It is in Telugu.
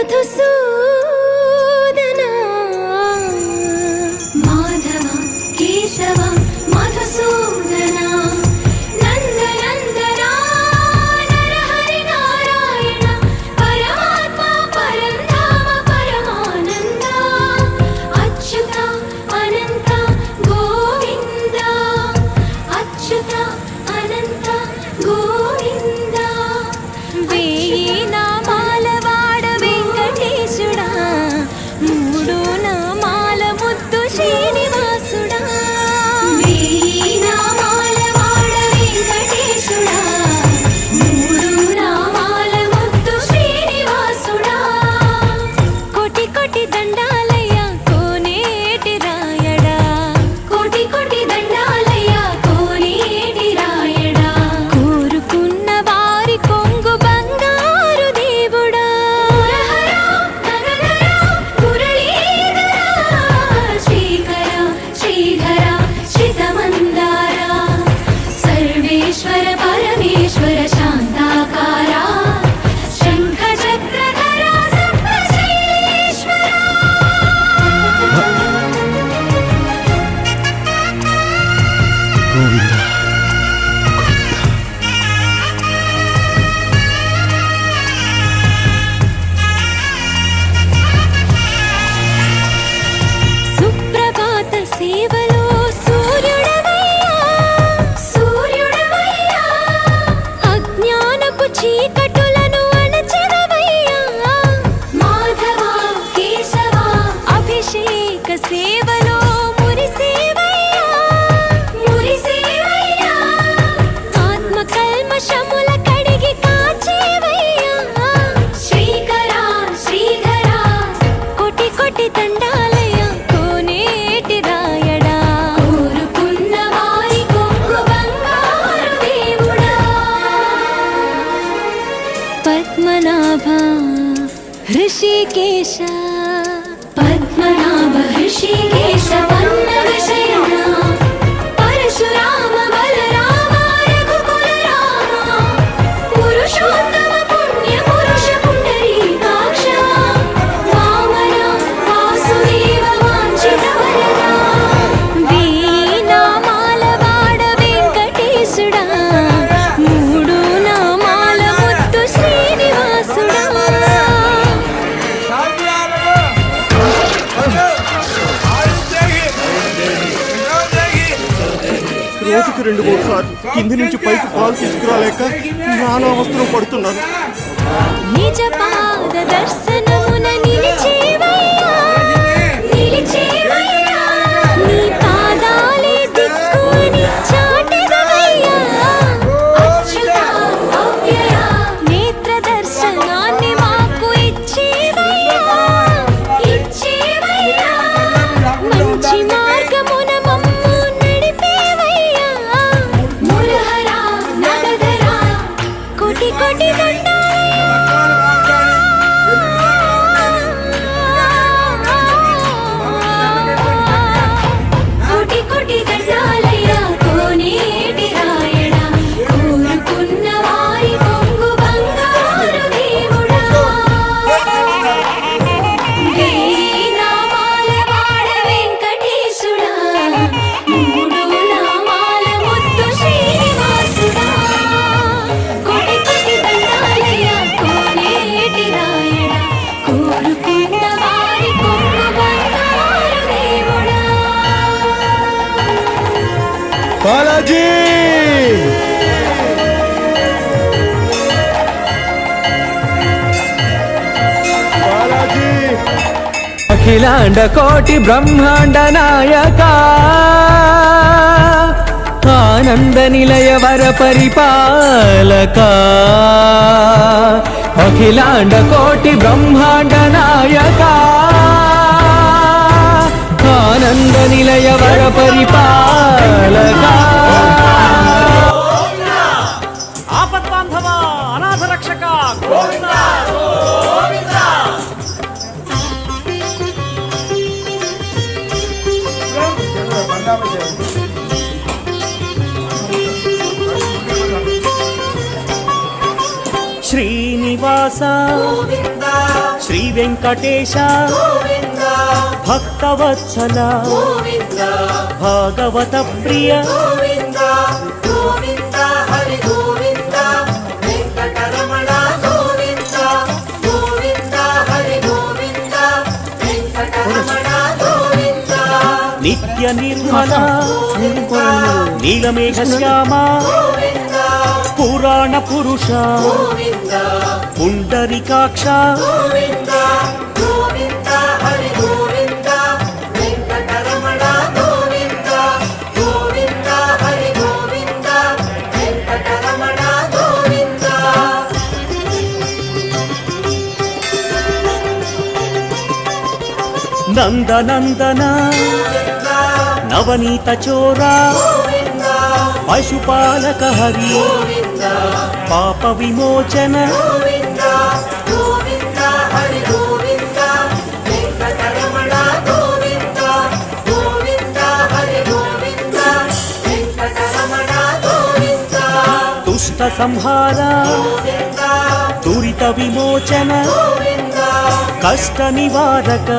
మధుసూదనా మాధవ కేశవ మధుసూదనా నందనందనా నరహరి నారాయణ పరమాత్మ పరంధామ పరమానంద అచ్యుత అనంత గోవింద అచ్యుత అనంత గోవింద వేయి నామాల వాడ వెంకటేశుడా మూడు నామాల ముద్దు శ్రీనివాసుడా వేయి నామాల వాడ వెంకటేశుడా మూడు నామాల ముద్దు శ్రీనివాసుడా కోటి కోటి దండాలయ్య కోనేటి రాయడా కోటి కోటి దండాలయ్య కోనేటి రాయడా కోరుకున్న వారి కొంగు బంగారు దేవుడా శ్రీకర శ్రీధర శ్రితమందార సర్వేశ్వర పరమేశ్వర శాంతాకార శంఖ చక్రధర సప్తశైలేశ్వర గోవింద సుప్రభాత సేవలో సూర్యుడవయ్యా సూర్యుడవయ్యా అజ్ఞానపు చీకటులను అణచెదవయ్యా మాధవ కేశవ అభిషేక సేవలో మురిసేవయ్యా మురిసేవయ్యా ఆత్మ కల్మషముల కడిగి కాచేవయ్యా శ్రీకర శ్రీధర కోటి కోటి దండాలయ కోనేటి రాయడా కోరుకున్న వారి కొంగు బంగారు దేవుడా పద్మనాభ హృషికేశ పద్మనాభ హృషికేశ పన్నగ శయన పరశురామ బలరామ రఘుకుల రామ పురుషోత్తమ పుణ్య పురుష పుండరీకాక్ష వామన వాసుదేవ వాంఛిత వరద వేయి నామాల వాడ వెంకటేశుడా మూడు నామాల ముద్దు శ్రీనివాసుడా రోజుకి 2-3 సార్లు కింది నుంచి పైకి పాలు తీసుకురాలేక నానా అవస్థలు పడుతున్నాను. నిజ పాద దర్శనమున నిలిచేవయ్యా నిలిచేవయ్యా నీ పాదాలే దిక్కు అని చాటెదవయ్యా అచ్యుత అవ్యయ నేత్ర దర్శనాన్ని మాకు ఇచ్చేవయ్యా ఇచ్చేవయ్యా మంచి మార్గమున మమ్ము నడిపేవయ్యా మురహర నగధర కోటి కోటి కోటి కోటి దండాలయ కోనేటి రాయడా కోరుకున్న వారి కొంగు బంగారు దేవుడా వేయి నామాల వాడ వెంకటేశుడా మూడు నామాల ముద్దు శ్రీనివాసుడా కోటి కోటి దండాలయ కోనేటి రాయడా కోరుకున్న వారి కొంగు బంగారు దేవుడా బాలాజీ బాలాజీ అఖిలాండ కోటి బ్రహ్మాండ నాయక ఆనంద నిలయ వర పరిపాలక అఖిలాండ కోటి బ్రహ్మాండ నాయక ఆనంద నిలయ వర పరిపాలక ఆపద్బాంధవ అనాథ రక్షక గోవింద గోవింద శ్రీనివాస శ్రీ వెంకటేశ భక్తవత్సల భాగవత ప్రియ నిత్య నిర్మల నీలమేఘ శ్యామ పురాణ పురుష పుండరీకాక్ష నందనందన నవనీత చోరా పశుపాలక హరి పాప విమోచన దుష్ట సంహార దురిత విమోచన కష్ట నివారక